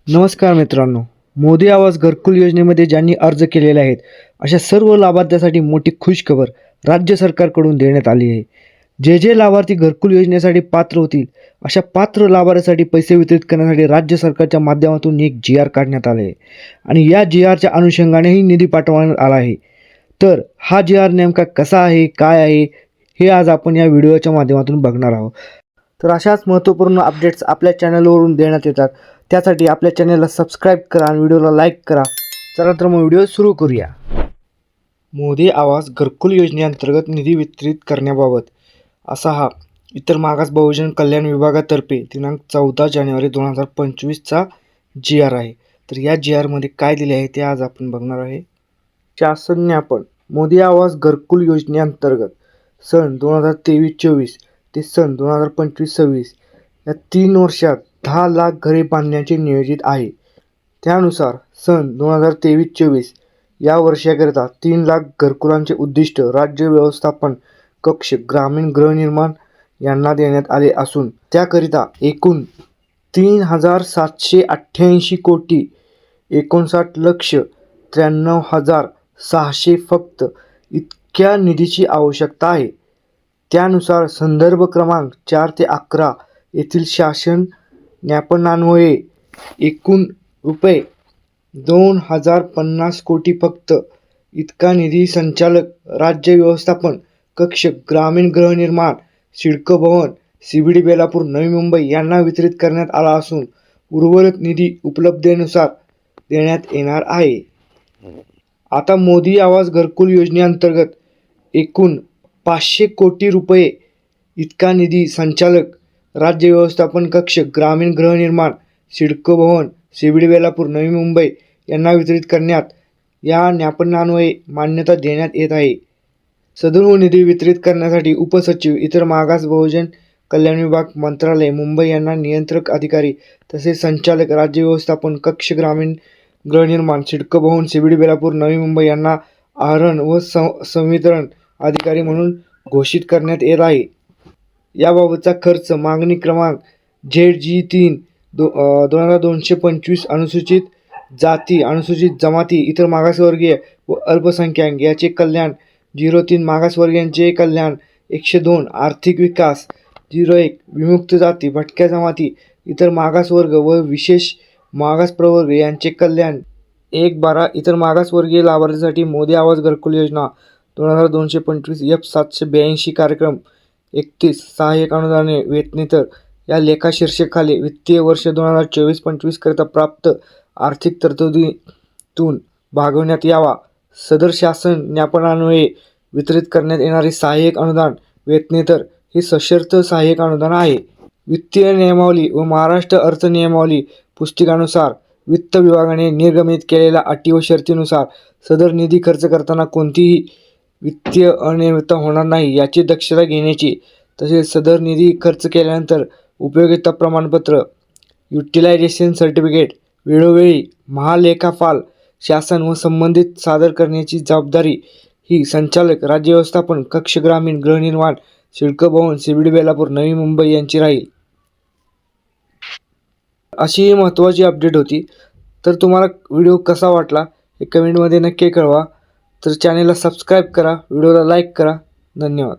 नमस्कार मित्रांनो. मोदी आवास घरकुल योजनेमध्ये ज्यांनी अर्ज केलेले आहेत अशा सर्व लाभार्थ्यांसाठी मोठी खुशखबर राज्य सरकारकडून देण्यात आली आहे. जे लाभार्थी घरकुल योजनेसाठी पात्र होतील अशा पात्र लाभार्थ्यांसाठी पैसे वितरित करण्यासाठी राज्य सरकारच्या माध्यमातून एक GR काढण्यात आले आहे आणि या GRच्या अनुषंगानेही निधी पाठवण्यात आला आहे. तर हा GR नेमका कसा आहे, काय आहे, हे आज आपण या व्हिडिओच्या माध्यमातून बघणार आहोत. तर अशाच महत्त्वपूर्ण अपडेट्स आपल्या चॅनलवरून देण्यात येतात. त्यासाठी आपल्या चॅनलला सबस्क्राईब करा आणि व्हिडिओला लाईक करा. चला तर मग व्हिडिओ सुरू करूया. मोदी आवास घरकुल योजनेअंतर्गत निधी वितरित करण्याबाबत असा हा इतर मागास बहुजन कल्याण विभागातर्फे दिनांक 14 जानेवारी 2025चा GR आहे. तर या GR मध्ये काय दिले आहे ते आज आपण बघणार आहे. शासन ज्ञापन. मोदी आवास घरकुल योजनेअंतर्गत सन 2023-24 ते सन 2025-26 या 3 वर्षात 10 लाख घरे बांधण्याचे नियोजित आहे. त्यानुसार सन 2023-24 या वर्षाकरिता 3 लाख घरकुलांचे उद्दिष्ट राज्य व्यवस्थापन कक्ष ग्रामीण गृहनिर्माण यांना देण्यात आले असून त्याकरिता एकूण 3,788 कोटी 59,93,600 फक्त इतक्या निधीची आवश्यकता आहे. त्यानुसार संदर्भ क्रमांक 4 ते 11 येथील शासन ज्ञापनान्वये एकूण रुपये 2,050 कोटी फक्त इतका निधी संचालक राज्य व्यवस्थापन कक्ष ग्रामीण गृहनिर्माण सिडको भवन CBD बेलापूर नवी मुंबई यांना वितरित करण्यात आला असून उर्वरित निधी उपलब्धतेनुसार देण्यात येणार आहे. आता मोदी आवास घरकुल योजनेअंतर्गत एकूण 500 कोटी रुपये इतका निधी संचालक राज्य व्यवस्थापन कक्ष ग्रामीण गृहनिर्माण सिडको भवन CBD बेलापूर नवी मुंबई यांना वितरित करण्यात या ज्ञापनान्वये मान्यता देण्यात येत आहे. सदर निधी वितरित करण्यासाठी उपसचिव इतर मागास बहुजन कल्याण विभाग मंत्रालय मुंबई यांना नियंत्रक अधिकारी तसेच संचालक राज्य व्यवस्थापन कक्ष ग्रामीण गृहनिर्माण सिडको भवन CBD बेलापूर नवी मुंबई यांना आहरण व संवितरण अधिकारी म्हणून घोषित करण्यात येत आहे. याबाबतचा खर्च मागणी क्रमांक ZG3 2225 अनुसूचित जाती अनुसूचित जमाती इतर मागासवर्गीय व अल्पसंख्याक याचे कल्याण 03 मागासवर्गीयांचे कल्याण 102 आर्थिक विकास 01 विमुक्त जाती भटक्या जमाती इतर मागासवर्ग व विशेष मागास प्रवर्ग यांचे कल्याण 112 इतर मागासवर्गीय लाभार्थीसाठी मोदी आवास घरकुल योजना 2225 F782 कार्यक्रम 31 सहाय्यक अनुदाने वेतनेतर या लेखा शीर्षकाखाली वित्तीय वर्ष 2024-25 करिता प्राप्त आर्थिक तरतुदीतून भागवण्यात यावा. सदर शासन ज्ञापनान्वये वितरित करण्यात येणारे सहाय्यक अनुदान वेतनेतर हे सशर्त सहाय्यक अनुदान आहे. वित्तीय नियमावली व महाराष्ट्र अर्थ नियमावली पुस्तिकानुसार वित्त विभागाने निर्गमित केलेल्या अटी व शर्तीनुसार सदर निधी खर्च करताना कोणतीही वित्तीय अनियमितता होणार नाही याची दक्षता घेण्याची तसेच सदर निधी खर्च केल्यानंतर उपयोगिता प्रमाणपत्र युटिलायझेशन सर्टिफिकेट वेळोवेळी महालेखापाल शासन व संबंधित सादर करण्याची जबाबदारी ही संचालक राज्य व्यवस्थापन कक्ष ग्रामीण गृहनिर्माण सिडको भवन CBD बेलापूर नवी मुंबई यांची राहील. अशी ही महत्त्वाची अपडेट होती. तर तुम्हाला व्हिडिओ कसा वाटला हे कमेंटमध्ये नक्की कळवा. तर चॅनलला सबस्क्राईब करा, व्हिडिओला लाईक करा. धन्यवाद.